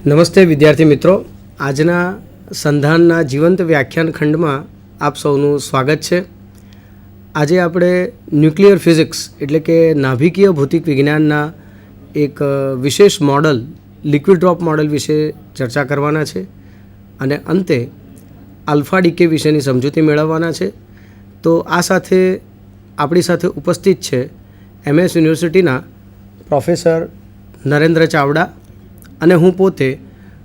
નમસ્તે વિદ્યાર્થી મિત્રો, આજના સંધાનના જીવંત વ્યાખ્યાન ખંડમાં આપ સૌનું સ્વાગત છે. આજે આપણે ન્યુક્લિયર ફિઝિક્સ એટલે કે નાભિકીય ભૌતિક વિજ્ઞાનના એક વિશેષ મોડલ લિક્વિડ ડ્રોપ મોડલ વિશે ચર્ચા કરવાના છે અને અંતે આલ્ફા ડીકે વિશેની સમજૂતી મેળવવાના છે. તો આ સાથે આપણી સાથે ઉપસ્થિત છે MS યુનિવર્સિટીના પ્રોફેસર નરેન્દ્ર ચાવડા અને હું પોતે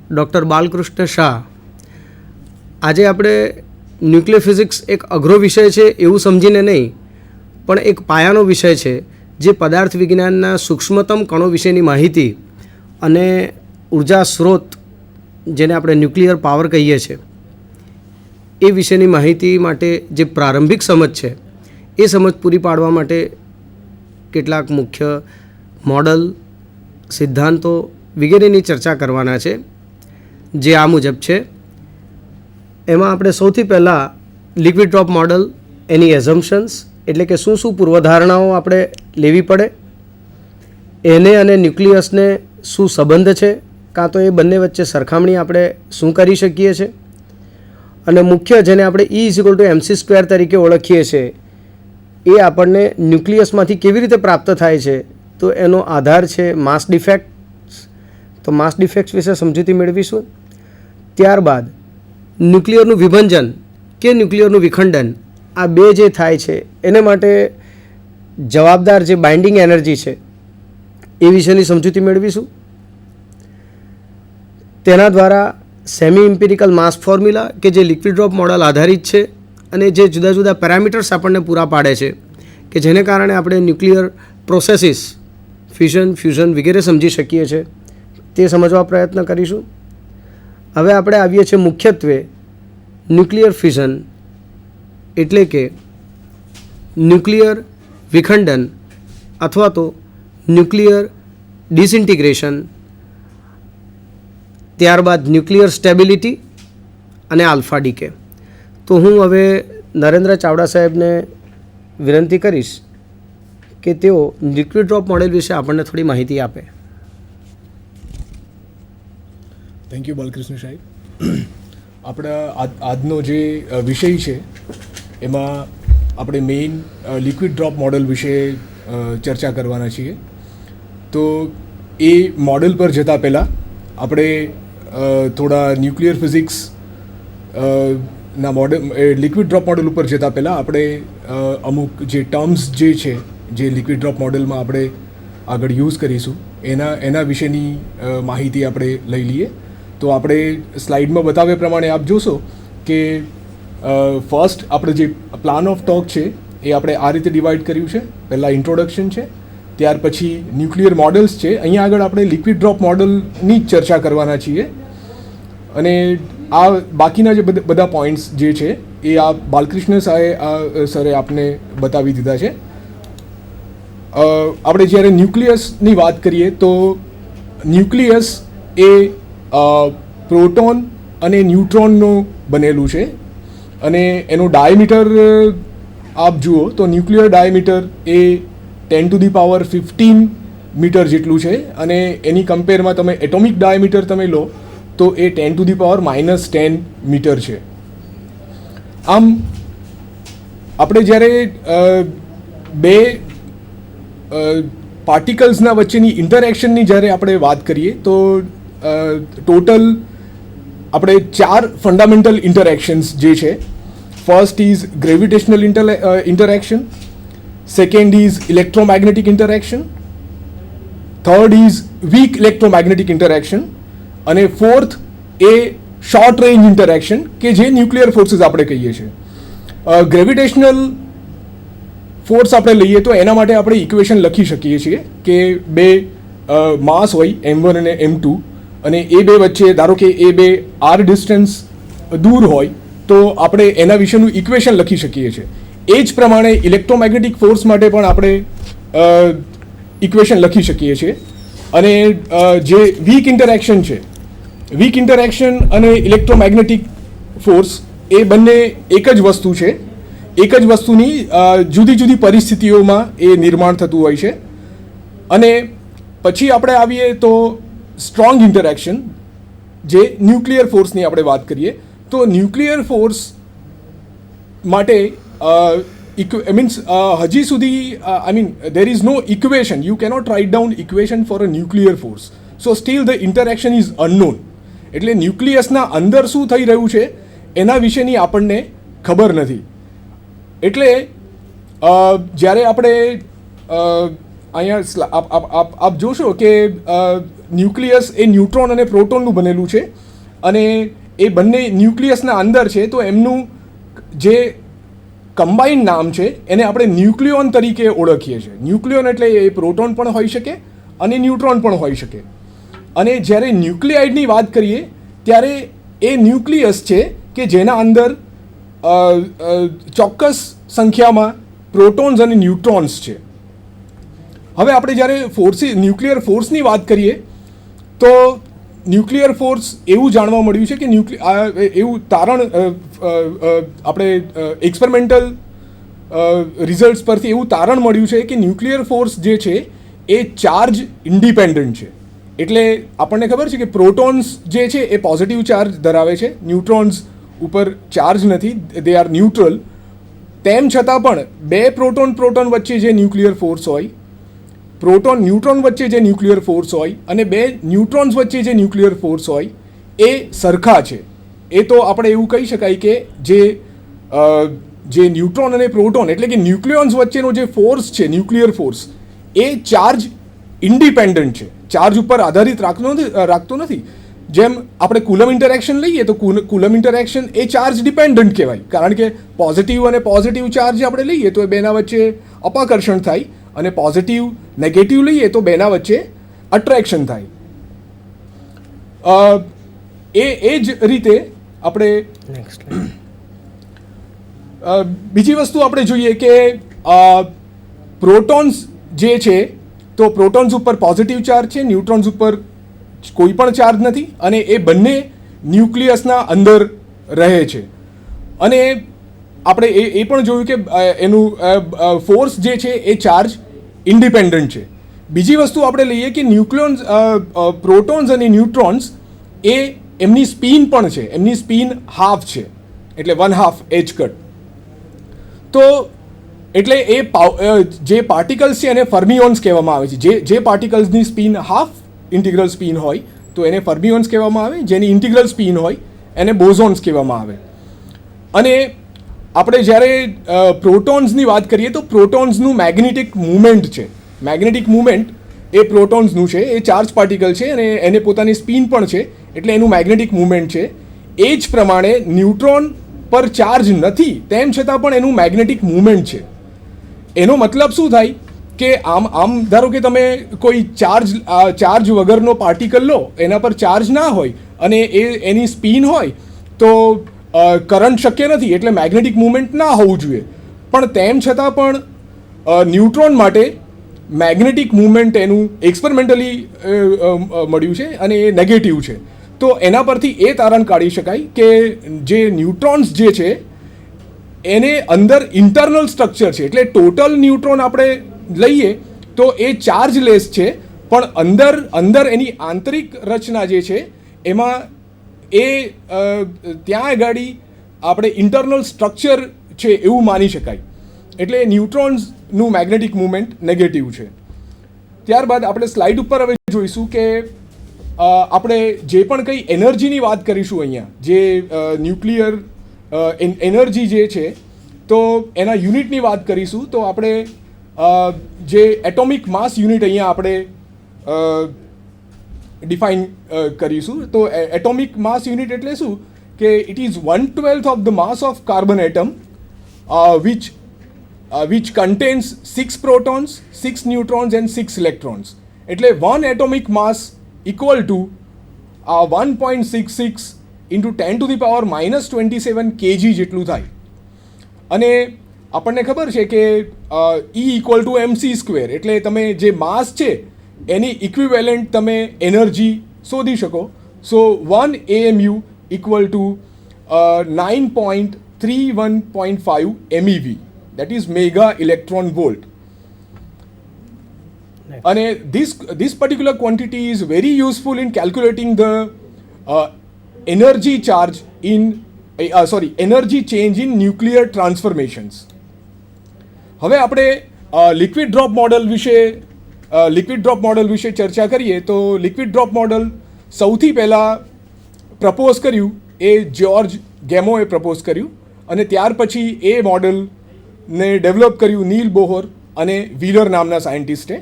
ડૉક્ટર બાલકૃષ્ણ શાહ. આજે આપણે ન્યુક્લિયર ફિઝિક્સ એક અઘરો વિષય છે એવું સમજીને નહીં, પણ એક પાયાનો વિષય છે જે પદાર્થ વિજ્ઞાનના સૂક્ષ્મતમ કણો વિશેની માહિતી અને ઉર્જા સ્ત્રોત, જેને આપણે ન્યુક્લિયર પાવર કહીએ છીએ, એ વિશેની માહિતી માટે જે પ્રારંભિક સમજ છે એ સમજ પૂરી પાડવા માટે કેટલાક મુખ્ય મોડલ, સિદ્ધાંતો વગેરેની ચર્ચા કરવાના છે, જે આ મુજબ છે. એમાં આપણે સૌથી પહેલાં લિક્વિડ ડ્રોપ મોડલ, એની એઝમ્પશન્સ એટલે કે શું શું પૂર્વધારણાઓ આપણે લેવી પડે, એને અને ન્યુક્લિયસને શું સંબંધ છે, કાં તો એ બંને વચ્ચે સરખામણી આપણે શું કરી શકીએ છીએ, અને મુખ્ય જેને આપણે E=mc² તરીકે ઓળખીએ છીએ એ આપણને ન્યુક્લિયસમાંથી કેવી રીતે પ્રાપ્ત થાય છે, તો એનો આધાર છે માસ ડિફેક્ટ. તો માસ ડિફેક્ટ્સ વિશે સમજૂતી મેળવીશું. ત્યારબાદ ન્યુક્લિયરનું વિભંજન કે ન્યુક્લિયરનું વિખંડન, આ બે જે થાય છે એને માટે જવાબદાર જે બાઇન્ડિંગ એનર્જી છે એ વિશેની સમજૂતી મેળવીશું. તેના દ્વારા સેમી ઇમ્પિરિકલ માસ ફોર્મ્યુલા કે જે લિક્વિડ ડ્રોપ મોડલ આધારિત છે અને જે જુદા જુદા પેરામીટર્સ આપણને પૂરા પાડે છે કે જેને કારણે આપણે ન્યુક્લિયર પ્રોસેસીસ, ફ્યુઝન, ફ્યુઝન વગેરે સમજી શકીએ છીએ, તે સમજવા પ્રયત્ન કરીશું. હવે આપણે આવીએ છીએ મુખ્યત્વે ન્યુક્લિયર ફ્યુઝન એટલે કે ન્યુક્લિયર વિખંડન અથવા તો ન્યુક્લિયર ડિસઇન્ટિગ્રેશન, ત્યારબાદ ન્યુક્લિયર સ્ટેબિલિટી અને આલ્ફા ડીકે. તો હું હવે નરેન્દ્ર ચાવડા સાહેબને વિનંતી કરીશ કે તેઓ લિક્વિડ ડ્રોપ મોડેલ વિશે આપણને થોડી માહિતી આપે. થેન્ક યુ બાલકૃષ્ણ સાહેબ. આપણા આજનો જે વિષય છે એમાં આપણે મેઇન લિક્વિડ ડ્રોપ મોડલ વિશે ચર્ચા કરવાના છીએ. તો એ મોડલ પર જતાં પહેલાં આપણે થોડા ન્યુક્લિયર ફિઝિક્સ ના મોડલ, લિક્વિડ ડ્રોપ મોડલ ઉપર જતાં પહેલાં આપણે અમુક જે ટર્મ્સ જે છે જે લિક્વિડ ડ્રોપ મોડલમાં આપણે આગળ યુઝ કરીશું એના વિશેની માહિતી આપણે લઈ લઈએ. તો આપણે સ્લાઇડમાં બતાવ્યા પ્રમાણે આપ જોશો કે ફર્સ્ટ આપણે જે પ્લાન ઓફ ટોક છે એ આપણે આ રીતે ડિવાઈડ કર્યું છે. પહેલાં ઇન્ટ્રોડક્શન છે, ત્યાર પછી ન્યુક્લિયર મોડલ્સ છે. અહીંયા આગળ આપણે લિક્વિડ ડ્રોપ મોડલની જ ચર્ચા કરવાના છીએ અને આ બાકીના જે બધા પોઈન્ટ્સ જે છે એ આ બાલકૃષ્ણ સરે આપને બતાવી દીધા છે. આપણે જ્યારે ન્યુક્લિયસની વાત કરીએ તો ન્યુક્લિયસ એ પ્રોટોન અને ન્યુટ્રોનનું બનેલું છે અને એનું ડાયામીટર આપ જુઓ તો ન્યુક્લિયર ડાયામીટર એ 10⁻15 મીટર જેટલું છે અને એની કમ્પેરમાં તમે એટોમિક ડાયામીટર તમે લો તો એ 10⁻−10 મીટર છે. આમ આપણે જ્યારે બે પાર્ટિકલ્સના વચ્ચેની ઇન્ટરેક્શનની જ્યારે આપણે વાત કરીએ તો ટોટલ આપણે 4 ફંડામેન્ટલ ઇન્ટરેક્શન્સ જે છે. First is gravitational interaction, second is electromagnetic interaction, third is weak electromagnetic interaction અને ફોર્થ એ શોર્ટ રેન્જ ઇન્ટરેક્શન કે જે ન્યુક્લિયર ફોર્સીસ આપણે કહીએ છીએ. ગ્રેવિટેશનલ ફોર્સ આપણે લઈએ તો એના માટે આપણે ઇક્વેશન લખી શકીએ છીએ કે બે માસ હોય m1 અને m2 અને એ બે વચ્ચે ધારો કે એ બે r ડિસ્ટન્સ દૂર હોય તો આપણે એના વિશેનું ઇક્વેશન લખી શકીએ છીએ. એ જ પ્રમાણે ઇલેક્ટ્રોમેગ્નેટિક ફોર્સ માટે પણ આપણે ઇક્વેશન લખી શકીએ છીએ. અને જે વીક ઇન્ટરેક્શન છે, વીક ઇન્ટરેક્શન અને ઇલેક્ટ્રોમેગ્નેટિક ફોર્સ એ બંને એક જ વસ્તુ છે. એક જ વસ્તુની જુદી જુદી પરિસ્થિતિઓમાં એ નિર્માણ થતું હોય છે. અને પછી આપણે આવીએ તો સ્ટ્રોંગ ઇન્ટરેક્શન જે ન્યુક્લિયર ફોર્સની આપણે વાત કરીએ તો ન્યુક્લિયર ફોર્સ માટે મીન્સ હજી સુધી I mean there is no equation, you cannot write down equation for a nuclear force, so still the interaction is unknown. એટલે ન્યુક્લિયસના અંદર શું થઈ રહ્યું છે એના વિશેની આપણને ખબર નથી. એટલે જ્યારે આપણે અહીંયા આપ જોશો કે ન્યુક્લિયસ એ ન્યુટ્રોન અને પ્રોટોનનું બનેલું છે અને એ બંને ન્યુક્લિયસના અંદર છે, તો એમનું જે કમ્બાઇન્ડ નામ છે એને આપણે ન્યુક્લિયોન તરીકે ઓળખીએ છીએ. ન્યુક્લિયોન એટલે એ પ્રોટોન પણ હોઈ શકે અને ન્યુટ્રોન પણ હોઈ શકે. અને જ્યારે ન્યુક્લિયાઇડની વાત કરીએ ત્યારે એ ન્યુક્લિયસ છે કે જેના અંદર ચોક્કસ સંખ્યામાં પ્રોટોન્સ અને ન્યુટ્રોન્સ છે. હવે આપણે જ્યારે ન્યુક્લિયર ફોર્સની વાત કરીએ તો ન્યુક્લિયર ફોર્સ એવું જાણવા મળ્યું છે કે એવું તારણ આપણે એક્સપેરિમેન્ટલ રિઝલ્ટ્સ પરથી એવું તારણ મળ્યું છે કે ન્યુક્લિયર ફોર્સ જે છે એ ચાર્જ ઇન્ડિપેન્ડન્ટ છે. એટલે આપણને ખબર છે કે પ્રોટોન્સ જે છે એ પોઝિટિવ ચાર્જ ધરાવે છે, ન્યુટ્રોન્સ ઉપર ચાર્જ નથી, દે આર ન્યુટ્રલ. તેમ છતાં પણ બે પ્રોટોન વચ્ચે જે ન્યુક્લિયર ફોર્સ હોય, પ્રોટોન ન્યુટ્રોન વચ્ચે જે ન્યુક્લિયર ફોર્સ હોય અને બે ન્યુટ્રોન્સ વચ્ચે જે ન્યુક્લિયર ફોર્સ હોય એ સરખા છે. એ તો આપણે એવું કહી શકાય કે જે ન્યુટ્રોન અને પ્રોટોન એટલે કે ન્યુક્લિયોન્સ વચ્ચેનો જે ફોર્સ છે, ન્યુક્લિયર ફોર્સ, એ ચાર્જ ઇન્ડિપેન્ડન્ટ છે, ચાર્જ ઉપર આધારિત રાખતો નથી. જેમ આપણે કુલમ ઇન્ટરેક્શન લઈએ તો કુલમ ઇન્ટરેક્શન એ ચાર્જ ડિપેન્ડન્ટ કહેવાય, કારણ કે પોઝિટિવ અને પોઝિટિવ ચાર્જ આપણે લઈએ તો એ બેના વચ્ચે અપાકર્ષણ થાય અને પોઝિટિવ નેગેટિવ લઈએ તો બેના વચ્ચે અટ્રેક્શન થાય. એ જ રીતે આપણે બીજી વસ્તુ આપણે જોઈએ કે પ્રોટોન્સ જે છે તો પ્રોટોન્સ ઉપર પોઝિટિવ ચાર્જ છે, ન્યુટ્રોન્સ ઉપર કોઈ પણ ચાર્જ નથી અને એ બંને ન્યુક્લિયસના અંદર રહે છે. અને આપણે એ પણ જોયું કે એનું ફોર્સ જે છે એ ચાર્જ ઇન્ડિપેન્ડન્ટ છે. બીજી વસ્તુ આપણે લઈએ કે પ્રોટોન્સ અને ન્યુટ્રોન્સ એ એમની સ્પિન પણ છે, એમની સ્પિન હાફ છે, એટલે 1/2 h કટ. તો એટલે જે પાર્ટિકલ્સ છે એને ફર્મિયોન્સ કહેવામાં આવે છે. જે પાર્ટિકલ્સની સ્પિન હાફ ઇન્ટિગ્રલ સ્પિન હોય તો એને ફર્મિયોન્સ કહેવામાં આવે, જેની ઇન્ટિગ્રલ સ્પિન હોય એને બોઝોન્સ કહેવામાં આવે. અને આપણે જ્યારે પ્રોટોન્સની વાત કરીએ તો પ્રોટોન્સનું મેગ્નેટિક મુવમેન્ટ છે, મેગ્નેટિક મુવમેન્ટ એ પ્રોટોન્સનું છે, એ ચાર્જ પાર્ટિકલ છે અને એને પોતાની સ્પિન પણ છે, એટલે એનું મેગ્નેટિક મુવમેન્ટ છે. એ જ પ્રમાણે ન્યુટ્રોન પર ચાર્જ નથી તેમ છતાં પણ એનું મેગ્નેટિક મુવમેન્ટ છે. એનો મતલબ શું થાય કે આમ ધારો કે તમે કોઈ ચાર્જ વગરનો પાર્ટિકલ લો, એના પર ચાર્જ ના હોય અને એની સ્પિન હોય તો કરંટ શક્ય નથી, એટલે મેગ્નેટિક મુવમેન્ટ ના હોવું જોઈએ. પણ તેમ છતાં પણ ન્યુટ્રોન માટે મેગ્નેટિક મુવમેન્ટ એનું એક્સપેરિમેન્ટલી મળ્યું છે અને એ નેગેટિવ છે. તો એના પરથી એ તારણ કાઢી શકાય કે જે ન્યુટ્રોન્સ જે છે એને અંદર ઇન્ટરનલ સ્ટ્રક્ચર છે, એટલે ટોટલ ન્યુટ્રોન આપણે લઈએ તો એ ચાર્જલેસ છે, પણ અંદર એની આંતરિક રચના જે છે એમાં ત્યાં આગળ આપણે ઇન્ટરનલ સ્ટ્રક્ચર છે એવું માની શકાય. એટલે ન્યુટ્રોન્સનું મેગ્નેટિક મુવમેન્ટ નેગેટિવ છે. ત્યારબાદ આપણે સ્લાઇડ ઉપર હવે જોઈશું કે આપણે જે પણ કંઈ એનર્જીની વાત કરીશું અહીંયા, જે ન્યુક્લિયર એનર્જી જે છે તો એના યુનિટની વાત કરીશું. તો આપણે જે એટોમિક માસ યુનિટ અહીંયા આપણે ડિફાઇન કરીશું. તો એટોમિક માસ યુનિટ એટલે શું કે it is 1/12 of the mass of carbon atom which contains 6 protons, 6 neutrons and 6 electrons. એટલે 1 atomic mass equal to 1.66 into 10 to the power minus 27 kg જેટલું થાય. અને આપણને ખબર છે કે E equal to mc², એટલે તમે જે માસ છે એની ઇક્વિવેલન્ટ તમે એનર્જી શોધી શકો. સો 1 AMU equal to 9.31.5 MeV, that is mega electron volt. And this particular quantity is very useful in calculating the energy charge in energy change in nuclear transformations. હવે આપણે liquid drop model વિશે ચર્ચા કરીએ તો liquid drop model સૌથી પહેલાં propose કર્યું એ George ગેમોએ propose કર્યું અને ત્યાર પછી એ મોડલને ડેવલપ કર્યું નીલ બોહર અને વ્હીલર નામના સાયન્ટિસ્ટે.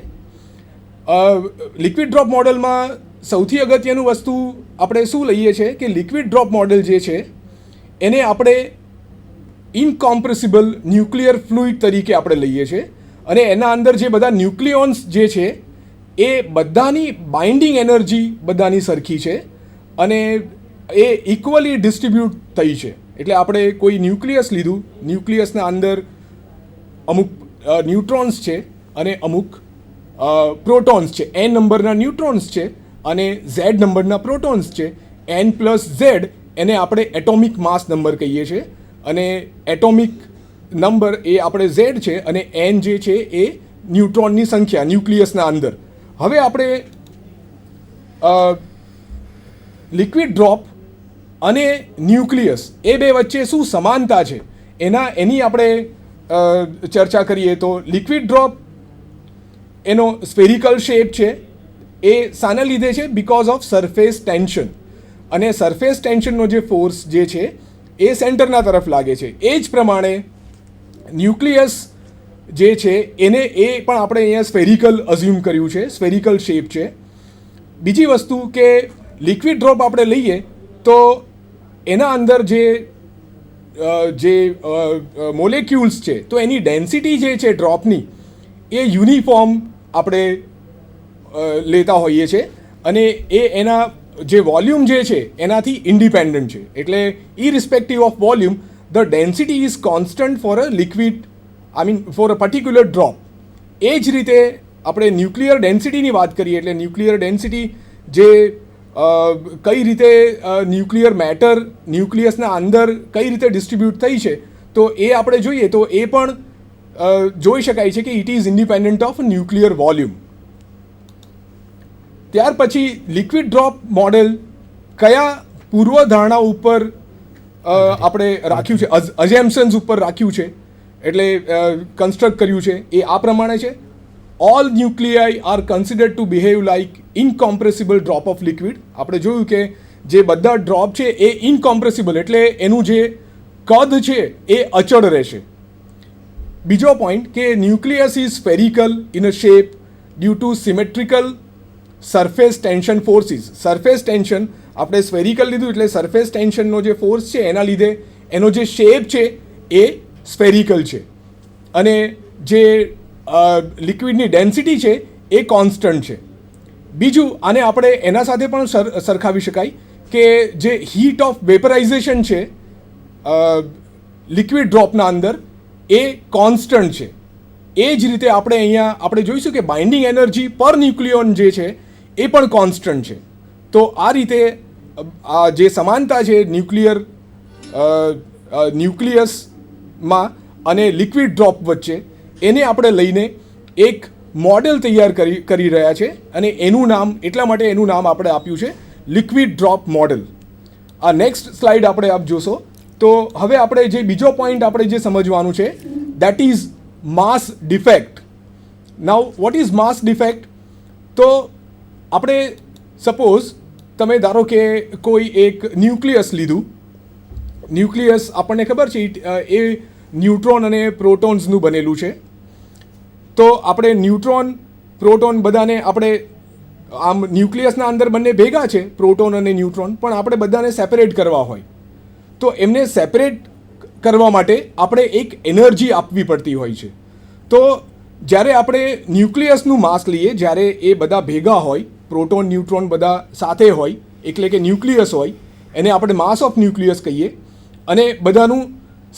લિક્વિડ ડ્રોપ મોડલમાં સૌથી અગત્યનું વસ્તુ આપણે શું લઈએ છીએ કે લિક્વિડ ડ્રોપ મોડલ જે છે એને આપણે ઇનકોમ્પ્રેસિબલ ન્યુક્લિયર ફ્લુઇડ તરીકે આપણે લઈએ છીએ અને એના અંદર જે બધા ન્યુક્લિયોન્સ જે છે એ બધાની બાઇન્ડિંગ એનર્જી બધાની સરખી છે અને એ ઇક્વલી ડિસ્ટ્રીબ્યુટ થઈ છે. એટલે આપણે કોઈ ન્યુક્લિયસ લીધું, ન્યુક્લિયસના અંદર અમુક ન્યુટ્રોન્સ છે અને અમુક પ્રોટોન્સ છે. n નંબરના ન્યુટ્રોન્સ છે અને z નંબરના પ્રોટોન્સ છે. n+z એને આપણે એટોમિક માસ નંબર કહીએ છીએ અને એટોમિક નંબર એ આપણે z છે અને n જે છે એ ન્યુટ્રોનની સંખ્યા ન્યુક્લિયસના અંદર. હવે આપણે લિક્વિડ ડ્રોપ અને ન્યુક્લિયસ એ બે વચ્ચે શું સમાનતા છે એની આપણે ચર્ચા કરીએ તો લિક્વિડ ડ્રોપ એનો સ્ફેરિકલ શેપ છે. એ શાના લીધે છે? Because of surface tension. અને સરફેસ ટેન્શનનો જે ફોર્સ જે છે એ સેન્ટરના તરફ લાગે છે. એ જ પ્રમાણે ન્યુક્લિયસ જે છે એને એ પણ આપણે અહીંયા સ્ફેરિકલ અઝ્યુમ કર્યું છે, સ્ફેરિકલ શેપ છે. બીજી વસ્તુ કે લિક્વિડ ડ્રોપ આપણે લઈએ તો એના અંદર જે મોલેક્યુલ્સ છે તો એની ડેન્સિટી જે છે ડ્રોપની એ યુનિફોર્મ આપણે લેતા હોઈએ છીએ અને એ એના જે વોલ્યુમ જે છે એનાથી ઇન્ડિપેન્ડન્ટ છે. એટલે irrespective of volume the density is constant for a liquid for a particular drop. એ જ રીતે આપણે ન્યુક્લિયર ડેન્સિટીની વાત કરીએ એટલે ન્યુક્લિયર ડેન્સિટી જે કઈ રીતે ન્યુક્લિયર મેટર ન્યુક્લિયસના અંદર કઈ રીતે ડિસ્ટ્રીબ્યુટ થઈ છે તો એ આપણે જોઈએ તો એ પણ જોઈ શકાય છે કે it is independent of nuclear volume. ત્યાર પછી લિક્વિડ ડ્રોપ મોડેલ કયા પૂર્વધારણા ઉપર આપણે રાખ્યું છે, અઝેમ્પશન્સ ઉપર રાખ્યું છે એટલે કન્સ્ટ્રક્ટ કર્યું છે એ આ પ્રમાણે છે. All nuclei are considered to behave like incompressible drop of liquid. આપણે જોયું કે જે બધા ડ્રોપ છે એ ઇનકોમ્પ્રેસિબલ એટલે એનું જે કદ છે એ અચળ રહેશે. બીજો પોઈન્ટ કે nucleus is spherical in a shape due to symmetrical surface tension forces. Surface tension આપણે સ્ફેરિકલ લીધું એટલે સરફેસ ટેન્શનનો જે ફોર્સ છે એના લીધે એનો જે શેપ છે એ સ્ફેરિકલ છે અને જે લિક્વિડની ડેન્સિટી છે એ કોન્સ્ટન્ટ છે. બીજું આને આપણે એના સાથે પણ સરખાવી શકાય કે જે હીટ ઓફ વેપરાઇઝેશન છે લિક્વિડ ડ્રોપના અંદર એ કોન્સ્ટન્ટ છે. એ જ રીતે આપણે અહીંયા આપણે જોઈશું કે બાઇન્ડિંગ એનર્જી પર ન્યુક્લિયોન જે છે એ પણ કોન્સ્ટન્ટ છે. તો આ રીતે આ જે સમાનતા છે ન્યુક્લિયસમાં અને લિક્વિડ ડ્રોપ વચ્ચે એને આપણે લઈને એક મોડેલ તૈયાર કરી રહ્યા છે અને એનું નામ એટલા માટે એનું નામ આપણે આપ્યું છે લિક્વિડ ડ્રોપ મોડેલ. આ નેક્સ્ટ સ્લાઇડ આપણે આપ જોશો તો હવે આપણે જે બીજો પોઈન્ટ આપણે જે સમજવાનું છે that is mass defect. Now what is mass defect? તો આપણે સપોઝ તમે ધારો કે કોઈ એક ન્યુક્લિયસ લીધું. ન્યુક્લિયસ આપણને ખબર છે એ ન્યુટ્રોન અને પ્રોટોન્સનું બનેલું છે. તો આપણે ન્યુટ્રોન પ્રોટોન બધાને આપણે આમ ન્યુક્લિયસના અંદર બંને ભેગા છે પ્રોટોન અને ન્યુટ્રોન, પણ આપણે બધાને સેપરેટ કરવા હોય તો એમને સેપરેટ કરવા માટે આપણે એક એનર્જી આપવી પડતી હોય છે. તો જ્યારે આપણે ન્યુક્લિયસનું માસ લઈએ, જ્યારે એ બધા ભેગા હોય, પ્રોટોન ન્યુટ્રોન બધા સાથે હોય એટલે કે ન્યુક્લિયસ હોય, એને આપણે માસ ઓફ ન્યુક્લિયસ કહીએ અને બધાનું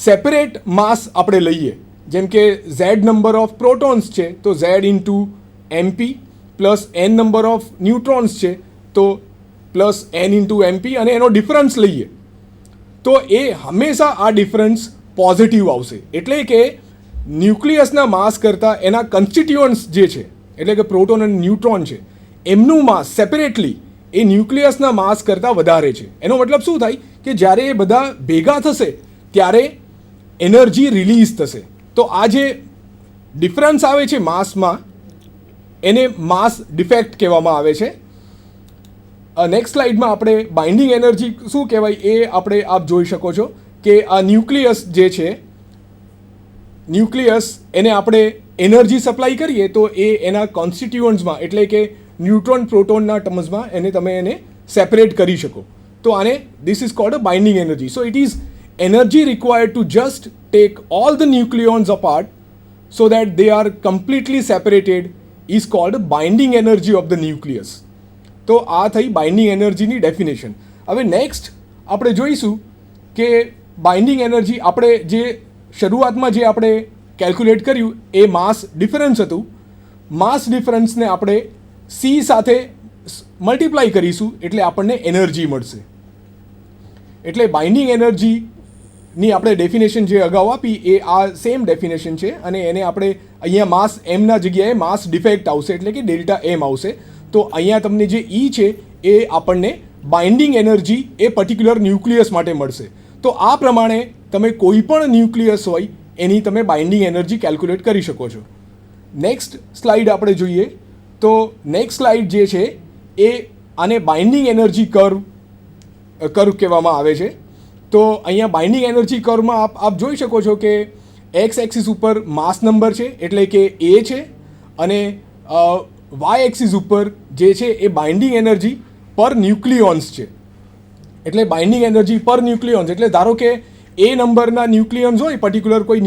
સેપરેટ માસ આપણે લઈએ. જેમ કે ઝેડ નંબર ઓફ પ્રોટોન્સ છે તો Z into MP plus N number of neutrons છે તો પ્લસ એન ઇન્ટુ એમપી અને એનો ડિફરન્સ લઈએ તો એ હંમેશા આ ડિફરન્સ પોઝિટિવ આવશે. એટલે કે ન્યુક્લિયસના માસ કરતાં એના કન્સ્ટિટ્યુઅન્ટ્સ જે છે એટલે કે પ્રોટોન અને ન્યુટ્રોન છે એમનું માસ સેપરેટલી એ ન્યુક્લિયસના માસ કરતાં વધારે છે. એનો મતલબ શું થાય કે જ્યારે એ બધા ભેગા થશે ત્યારે એનર્જી રિલીઝ થશે. તો આ જે ડિફરન્સ આવે છે માસમાં એને માસ ડિફેક્ટ કહેવામાં આવે છે. નેક્સ્ટ સ્લાઇડમાં આપણે બાઇન્ડિંગ એનર્જી શું કહેવાય એ આપણે આપ જોઈ શકો છો કે આ ન્યુક્લિયસ જે છે ન્યુક્લિયસ એને આપણે એનર્જી સપ્લાય કરીએ તો એ એના કોન્સ્ટિટ્યુઅન્ટ્સમાં એટલે કે ન્યુટ્રોન પ્રોટોનના ટર્મ્સમાં તમે એને સેપરેટ કરી શકો. તો આને this is called a binding energy. So it is energy required to just take all the nucleons apart so that they are completely separated is called binding energy of the nucleus. તો આ થઈ binding એનર્જીની definition. હવે next આપણે જોઈશું કે binding energy આપણે જે શરૂઆતમાં જે આપણે કેલ્ક્યુલેટ કર્યું એ માસ ડિફરન્સ હતું. માસ ડિફરન્સને આપણે સી સાથે મલ્ટીપ્લાય કરીશું એટલે આપણને એનર્જી મળશે. એટલે બાઇન્ડિંગ એનર્જીની આપણે ડેફિનેશન જે અગાઉ આપી એ આ સેમ ડેફિનેશન છે અને એને આપણે અહીંયા માસ એમના જગ્યાએ માસ ડિફેક્ટ આવશે એટલે કે ડેલ્ટા એમ આવશે. તો અહીંયા તમને જે ઈ છે એ આપણને બાઇન્ડિંગ એનર્જી એ પર્ટિક્યુલર ન્યુક્લિયસ માટે મળશે. તો આ પ્રમાણે તમે કોઈ પણ ન્યુક્લિયસ હોય એની તમે બાઇન્ડિંગ એનર્જી કેલ્ક્યુલેટ કરી શકો છો. નેક્સ્ટ સ્લાઇડ આપણે જોઈએ તો નેક્સ્ટ સ્લાઇડ જે છે એ આને બાઇન્ડિંગ એનર્જી કર્વ કહેવામાં આવે છે. તો અહીંયા બાઇન્ડિંગ એનર્જી કર્વમાં આપ જોઈ શકો છો કે એક્સ એક્સિસ ઉપર માસ નંબર છે એટલે કે એ છે અને વાય એક્સિસ ઉપર જે છે એ બાઇન્ડિંગ એનર્જી પર ન્યુક્લિયોન્સ છે. એટલે બાઇન્ડિંગ એનર્જી પર ન્યુક્લિયોન્સ એટલે ધારો કે એ નંબરના ન્યુક્લિયન્સ હોય પર્ટિક્યુલર કોઈ